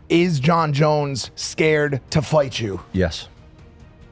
Is Jon Jones scared to fight you? Yes,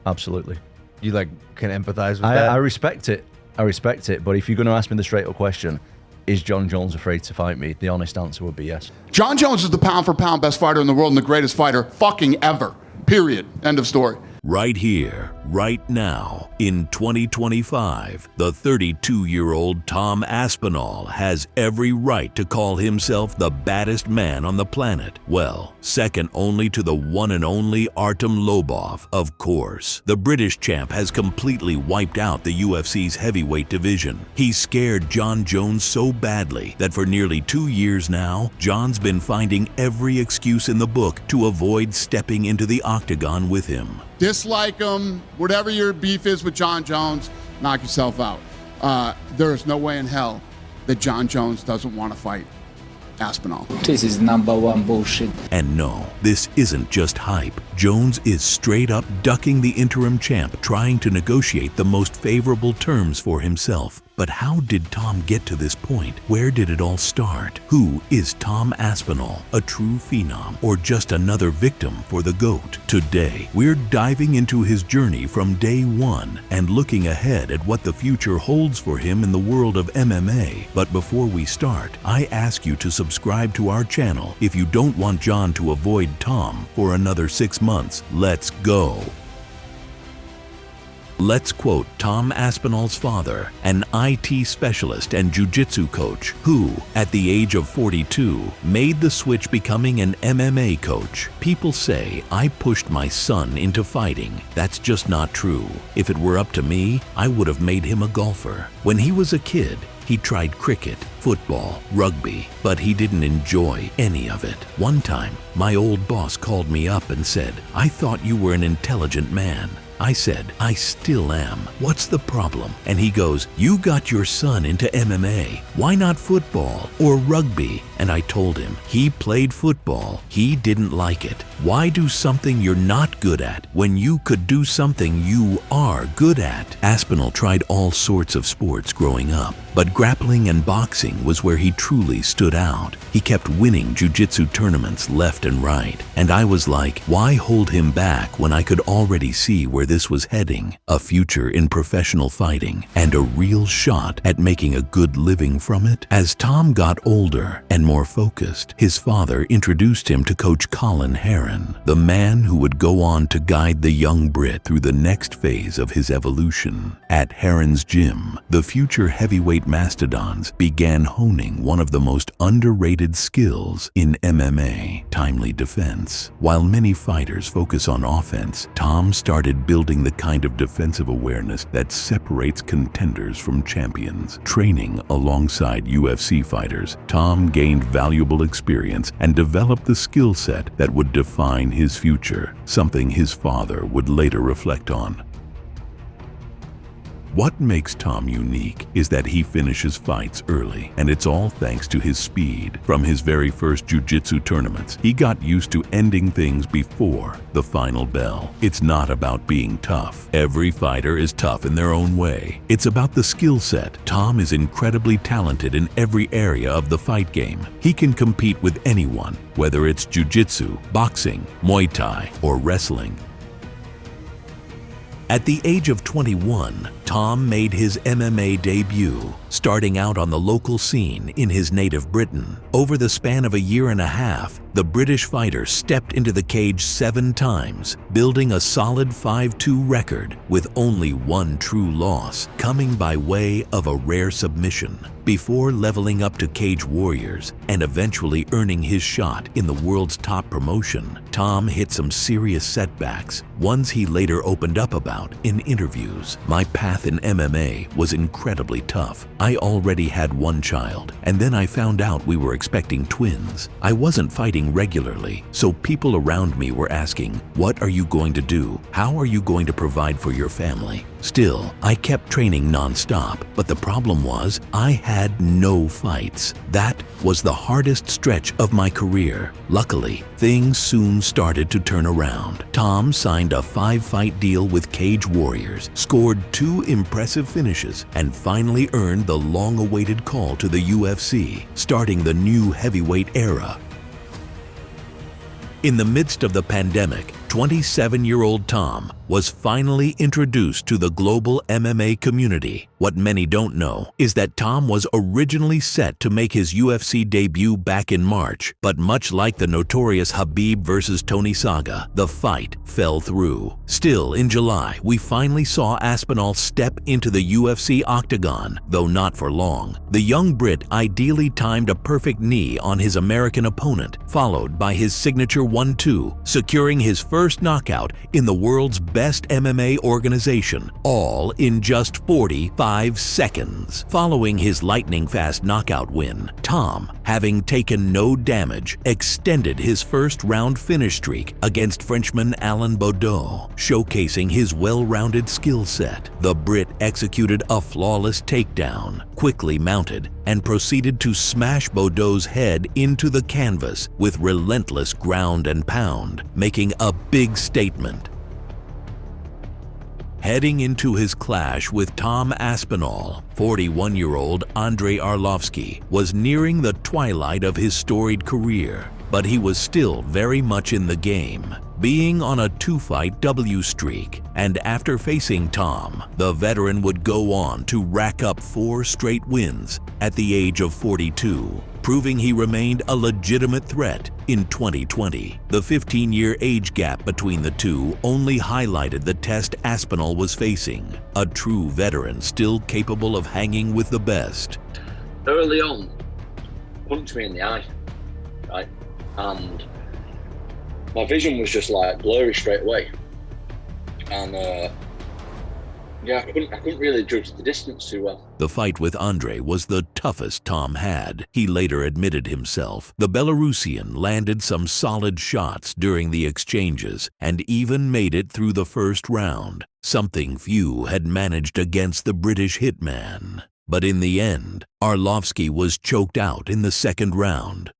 absolutely. You like can empathize with that? I respect it. I respect it. But if you're going to ask me the straight up question, is Jon Jones afraid to fight me? The honest answer would be yes. Jon Jones is the pound for pound best fighter in the world and the greatest fighter fucking ever. Period. End of story. Right here, right now, in 2025, the 32-year-old Tom Aspinall has every right to call himself the baddest man on the planet. Well, second only to the one and only Artem Lobov, of course. The British champ has completely wiped out the UFC's heavyweight division. He scared Jon Jones so badly that for nearly 2 years now, Jon's been finding every excuse in the book to avoid stepping into the octagon with him. Dislike him, whatever your beef is with Jon Jones, knock yourself out. There is no way in hell that Jon Jones doesn't want to fight Aspinall. This is #1 bullshit. And no, this isn't just hype. Jones is straight up ducking the interim champ, trying to negotiate the most favorable terms for himself. But how did Tom get to this point? Where did it all start? Who is Tom Aspinall? A true phenom or just another victim for the GOAT? Today, we're diving into his journey from day one and looking ahead at what the future holds for him in the world of MMA. But before we start, I ask you to subscribe to our channel if you don't want Jon to avoid Tom for another 6 months. Let's go. Let's quote Tom Aspinall's father, an IT specialist and jiu-jitsu coach who, at the age of 42, made the switch becoming an MMA coach. People say I pushed my son into fighting. That's just not true. If it were up to me, I would have made him a golfer. When he was a kid, he tried cricket, football, rugby, but he didn't enjoy any of it. One time, my old boss called me up and said, "I thought you were an intelligent man." I said, "I still am. What's the problem?" And he goes, "You got your son into MMA. Why not football or rugby?" And I told him, he played football. He didn't like it. Why do something you're not good at when you could do something you are good at? Aspinall tried all sorts of sports growing up, but grappling and boxing was where he truly stood out. He kept winning jiu-jitsu tournaments left and right. And I was like, why hold him back when I could already see where this was heading? A future in professional fighting and a real shot at making a good living from it. As Tom got older and more focused, his father introduced him to Coach Colin Heron, the man who would go on to guide the young Brit through the next phase of his evolution. At Heron's gym, the future heavyweight mastodons began honing one of the most underrated skills in MMA, timely defense. While many fighters focus on offense, Tom started building the kind of defensive awareness that separates contenders from champions. Training alongside UFC fighters, Tom gained valuable experience and developed the skill set that would define his future, something his father would later reflect on. What makes Tom unique is that he finishes fights early, and it's all thanks to his speed. From his very first jiu-jitsu tournaments, he got used to ending things before the final bell. It's not about being tough. Every fighter is tough in their own way. It's about the skill set. Tom is incredibly talented in every area of the fight game. He can compete with anyone, whether it's jiu-jitsu, boxing, Muay Thai, or wrestling. At the age of 21, Tom made his MMA debut, starting out on the local scene in his native Britain. Over the span of a year and a half, the British fighter stepped into the cage 7 times, building a solid 5-2 record with only one true loss, coming by way of a rare submission, before leveling up to Cage Warriors and eventually earning his shot in the world's top promotion. Tom hit some serious setbacks, ones he later opened up about in interviews. "My path in MMA was incredibly tough. I already had one child, and then I found out we were expecting twins. I wasn't fighting regularly, so people around me were asking, 'What are you going to do? How are you going to provide for your family?' Still, I kept training non-stop, but the problem was I had no fights. That was the hardest stretch of my career. Luckily, things soon started to turn around. Tom signed a 5-fight deal with Cage Warriors, scored 2 impressive finishes, and finally earned the long-awaited call to the UFC, starting the new heavyweight era. In the midst of the pandemic, 27-year-old Tom was finally introduced to the global MMA community. What many don't know is that Tom was originally set to make his UFC debut back in March, but much like the notorious Khabib versus Tony saga, the fight fell through. Still, in July, we finally saw Aspinall step into the UFC octagon, though not for long. The young Brit ideally timed a perfect knee on his American opponent, followed by his signature 1-2, securing his first knockout in the world's best MMA organization, all in just 45 seconds. Following his lightning-fast knockout win, Tom, having taken no damage, extended his first-round finish streak against Frenchman Alain Baudot, showcasing his well-rounded skill set. The Brit executed a flawless takedown, quickly mounted, and proceeded to smash Baudot's head into the canvas with relentless ground and pound, making a big statement. Heading into his clash with Tom Aspinall, 41-year-old Andrei Arlovski was nearing the twilight of his storied career, but he was still very much in the game, being on a 2-fight W streak. And after facing Tom, the veteran would go on to rack up 4 straight wins at the age of 42, proving he remained a legitimate threat in 2020. The 15-year age gap between the two only highlighted the test Aspinall was facing, a true veteran still capable of hanging with the best. Early on, punched me in the eye, right? And my vision was just like blurry straight away. And yeah, I couldn't really judge the distance too well. The fight with Andre was the toughest Tom had, he later admitted himself. The Belarusian landed some solid shots during the exchanges and even made it through the first round, something few had managed against the British hitman. But in the end, Arlovski was choked out in the second round.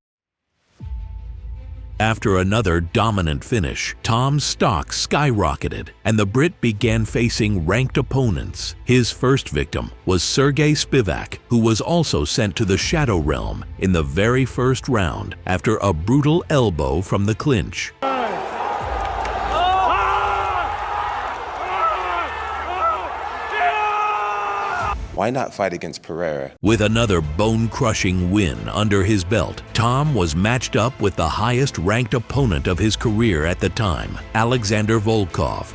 After another dominant finish, Tom's stock skyrocketed and the Brit began facing ranked opponents. His first victim was Sergey Spivak, who was also sent to the Shadow Realm in the very first round after a brutal elbow from the clinch. Why not fight against Pereira? With another bone-crushing win under his belt, Tom was matched up with the highest-ranked opponent of his career at the time, Alexander Volkov.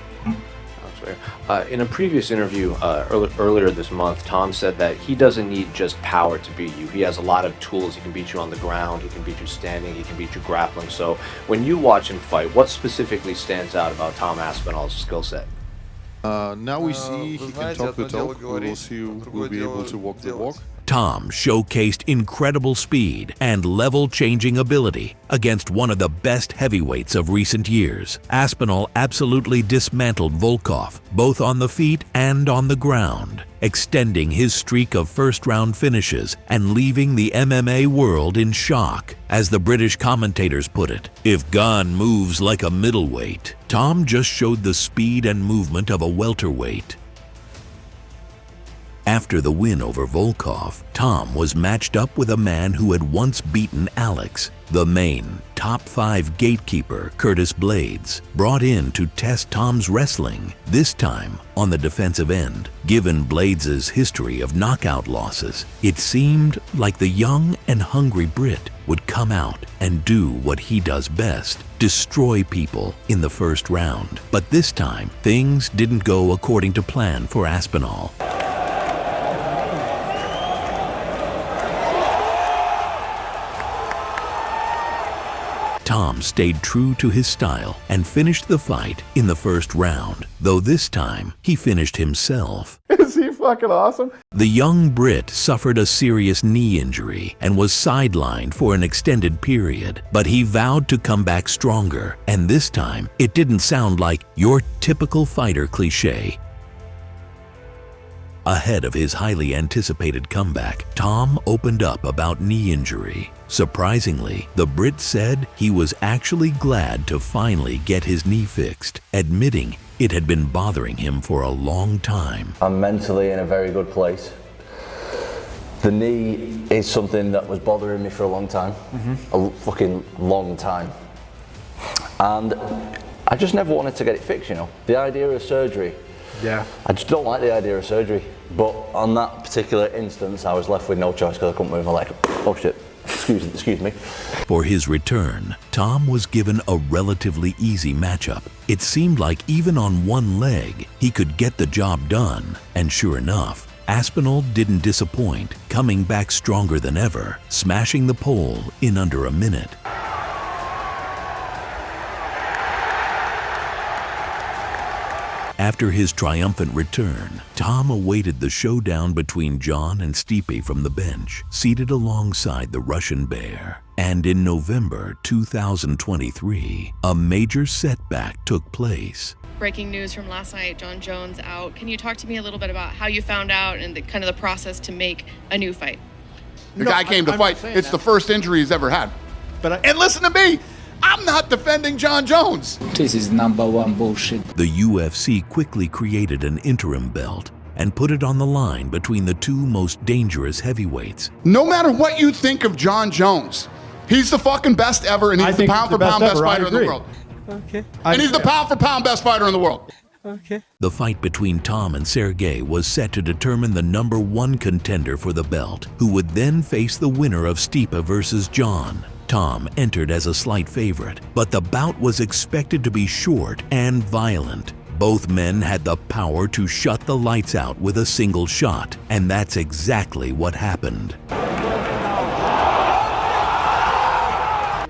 In a previous interview earlier this month, Tom said that he doesn't need just power to beat you. He has a lot of tools. He can beat you on the ground, he can beat you standing, he can beat you grappling. So when you watch him fight, what specifically stands out about Tom Aspinall's skill set? Now we see he can talk the talk, we will see who will be able to walk the walk. Tom showcased incredible speed and level-changing ability against one of the best heavyweights of recent years. Aspinall absolutely dismantled Volkov, both on the feet and on the ground, extending his streak of first-round finishes and leaving the MMA world in shock. As the British commentators put it, if Gon moves like a middleweight, Tom just showed the speed and movement of a welterweight. After the win over Volkov, Tom was matched up with a man who had once beaten Alex, the main top 5 gatekeeper, Curtis Blades, brought in to test Tom's wrestling, this time on the defensive end. Given Blades' history of knockout losses, it seemed like the young and hungry Brit would come out and do what he does best, destroy people in the first round. But this time, things didn't go according to plan for Aspinall. Tom stayed true to his style and finished the fight in the first round, though this time he finished himself. Is he fucking awesome? The young Brit suffered a serious knee injury and was sidelined for an extended period, but he vowed to come back stronger, and this time it didn't sound like your typical fighter cliché. Ahead of his highly anticipated comeback, Tom opened up about knee injury. Surprisingly, the Brit said he was actually glad to finally get his knee fixed, admitting it had been bothering him for a long time. I'm mentally in a very good place. The knee is something that was bothering me for a long time, a fucking long time. And I just never wanted to get it fixed, you know. The idea of surgery, Yeah. I just don't like the idea of surgery. But on that particular instance, I was left with no choice because I couldn't move my leg. Oh shit, excuse me. For his return, Tom was given a relatively easy matchup. It seemed like even on one leg, he could get the job done. And sure enough, Aspinall didn't disappoint, coming back stronger than ever, smashing the pole in under a minute. After his triumphant return, Tom awaited the showdown between Jon and Stipe from the bench, seated alongside the Russian Bear. And in November 2023, a major setback took place. Breaking news from last night, Jon Jones out. Can you talk to me a little bit about how you found out and kind of the process to make a new fight? The guy came to fight. It's the first injury he's ever had. And listen to me. I'm not defending Jon Jones. This is #1 bullshit. The UFC quickly created an interim belt and put it on the line between the two most dangerous heavyweights. No matter what you think of Jon Jones, he's the fucking best ever, and he's the pound-for-pound best fighter in the world. Okay. And he's the pound-for-pound best fighter in the world. Okay. The fight between Tom and Sergey was set to determine the #1 contender for the belt, who would then face the winner of Stipe versus Jon. Tom entered as a slight favorite, but the bout was expected to be short and violent. Both men had the power to shut the lights out with a single shot, and that's exactly what happened.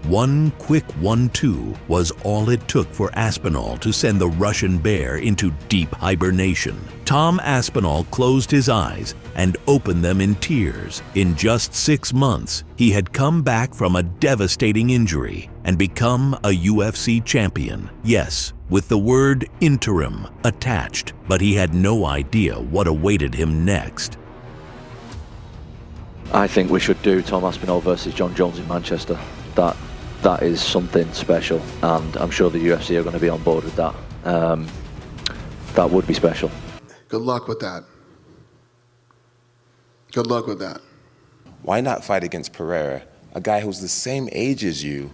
One quick 1-2 was all it took for Aspinall to send the Russian Bear into deep hibernation. Tom Aspinall closed his eyes and opened them in tears. In just 6 months, he had come back from a devastating injury and become a UFC champion. Yes, with the word interim attached, but he had no idea what awaited him next. I think we should do Tom Aspinall versus Jon Jones in Manchester. That is something special, and I'm sure the UFC are going to be on board with that. That would be special. Good luck with that. Good luck with that. Why not fight against Pereira, a guy who's the same age as you,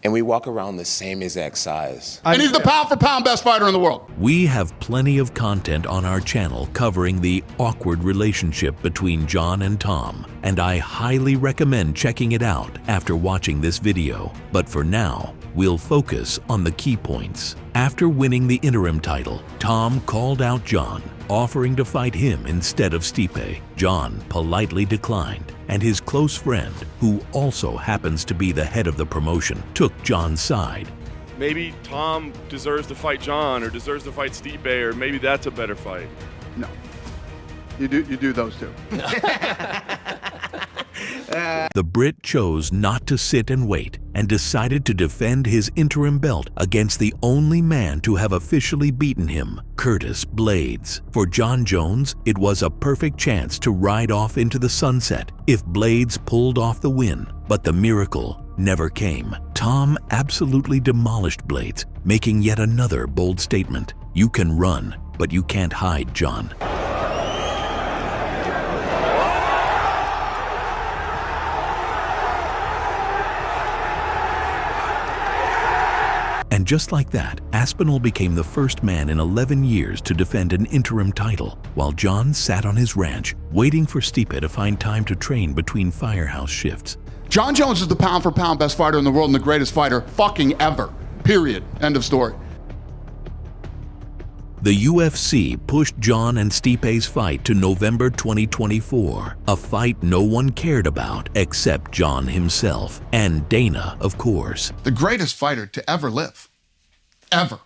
and we walk around the same exact size? And he's the pound-for-pound best fighter in the world. We have plenty of content on our channel covering the awkward relationship between Jon and Tom, and I highly recommend checking it out after watching this video. But for now, we'll focus on the key points. After winning the interim title, Tom called out Jon, offering to fight him instead of Stipe. Jon politely declined, and his close friend, who also happens to be the head of the promotion, took Jon's side. Maybe Tom deserves to fight Jon or deserves to fight Stipe, or maybe that's a better fight. No. You do those two. The Brit chose not to sit and wait and decided to defend his interim belt against the only man to have officially beaten him, Curtis Blaydes. For Jon Jones, it was a perfect chance to ride off into the sunset if Blaydes pulled off the win, but the miracle never came. Tom absolutely demolished Blaydes, making yet another bold statement. You can run, but you can't hide, Jon. And just like that, Aspinall became the first man in 11 years to defend an interim title, while Jon sat on his ranch, waiting for Stipe to find time to train between firehouse shifts. Jon Jones is the pound-for-pound best fighter in the world and the greatest fighter fucking ever. Period. End of story. The UFC pushed Jon and Stipe's fight to November 2024, a fight no one cared about except Jon himself, and Dana, of course. The greatest fighter to ever live, ever,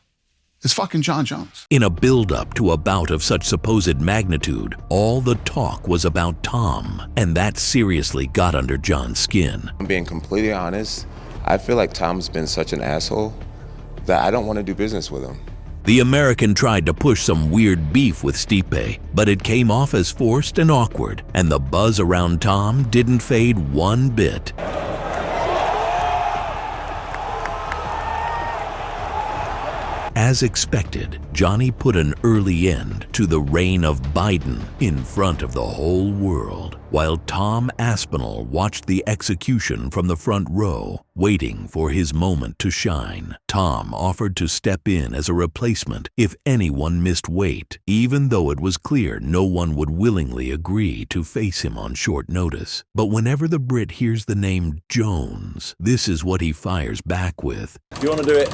is fucking Jon Jones. In a build-up to a bout of such supposed magnitude, all the talk was about Tom, and that seriously got under Jon's skin. I'm being completely honest. I feel like Tom's been such an asshole that I don't want to do business with him. The American tried to push some weird beef with Stipe, but it came off as forced and awkward, and the buzz around Tom didn't fade one bit. As expected, Johnny put an early end to the reign of Biden in front of the whole world, while Tom Aspinall watched the execution from the front row, waiting for his moment to shine. Tom offered to step in as a replacement if anyone missed weight, even though it was clear no one would willingly agree to face him on short notice. But whenever the Brit hears the name Jones, this is what he fires back with. If you want to do it,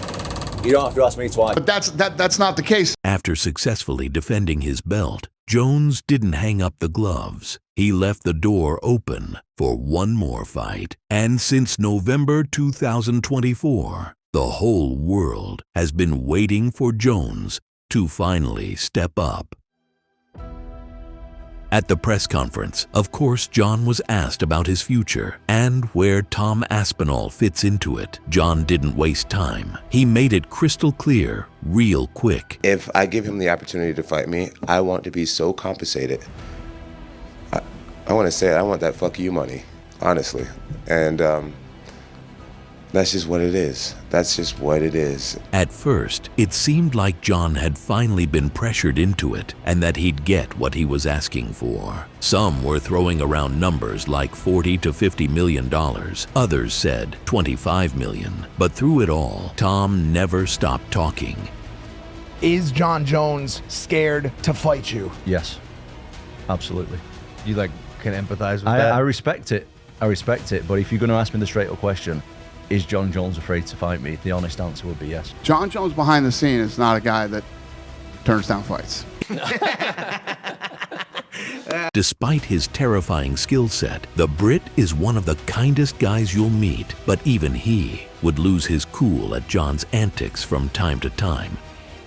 you don't have to ask me twice. But that's not the case. After successfully defending his belt, Jones didn't hang up the gloves. He left the door open for one more fight. And since November 2024, the whole world has been waiting for Jones to finally step up. At the press conference, of course, Jon was asked about his future and where Tom Aspinall fits into it. Jon didn't waste time. He made it crystal clear, real quick. If I give him the opportunity to fight me, I want to be so compensated. I want to say it, I want that fuck you money, honestly. And that's just what it is. That's just what it is. At first, it seemed like Jon had finally been pressured into it and that he'd get what he was asking for. Some were throwing around numbers like $40 to $50 million. Others said $25 million. But through it all, Tom never stopped talking. Is Jon Jones scared to fight you? Yes, absolutely. You can empathize with that? I respect it. I respect it. But if you're going to ask me the straight up question, is Jon Jones afraid to fight me? The honest answer would be yes. Jon Jones behind the scene is not a guy that turns down fights. Despite his terrifying skill set, the Brit is one of the kindest guys you'll meet, but even he would lose his cool at Jon's antics from time to time.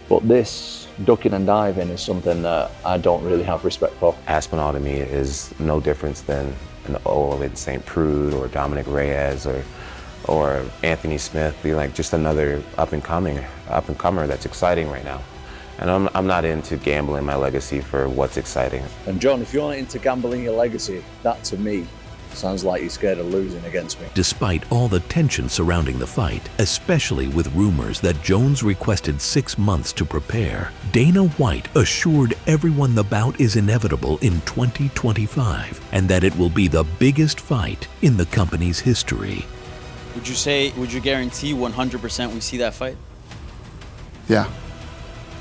But this ducking and diving is something that I don't really have respect for. Aspinall to me is no difference than an Owen St. Prude or Dominic Reyes or Anthony Smith. Be like just another up and comer that's exciting right now. And I'm not into gambling my legacy for what's exciting. And Jon, if you're not into gambling your legacy, that to me sounds like you're scared of losing against me. Despite all the tension surrounding the fight, especially with rumors that Jones requested 6 months to prepare, Dana White assured everyone the bout is inevitable in 2025 and that it will be the biggest fight in the company's history. Would you guarantee 100% we see that fight? Yeah,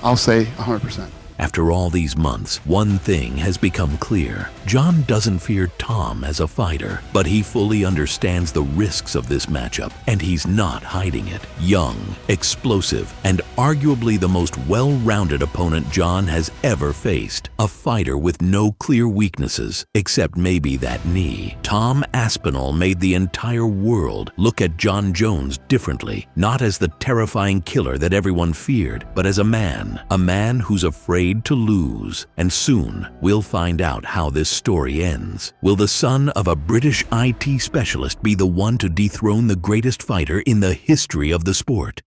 I'll say 100%. After all these months, one thing has become clear. Jon doesn't fear Tom as a fighter, but he fully understands the risks of this matchup, and he's not hiding it. Young, explosive, and arguably the most well-rounded opponent Jon has ever faced. A fighter with no clear weaknesses, except maybe that knee. Tom Aspinall made the entire world look at Jon Jones differently, not as the terrifying killer that everyone feared, but as a man who's afraid to lose. And soon, we'll find out how this story ends. Will the son of a British IT specialist be the one to dethrone the greatest fighter in the history of the sport?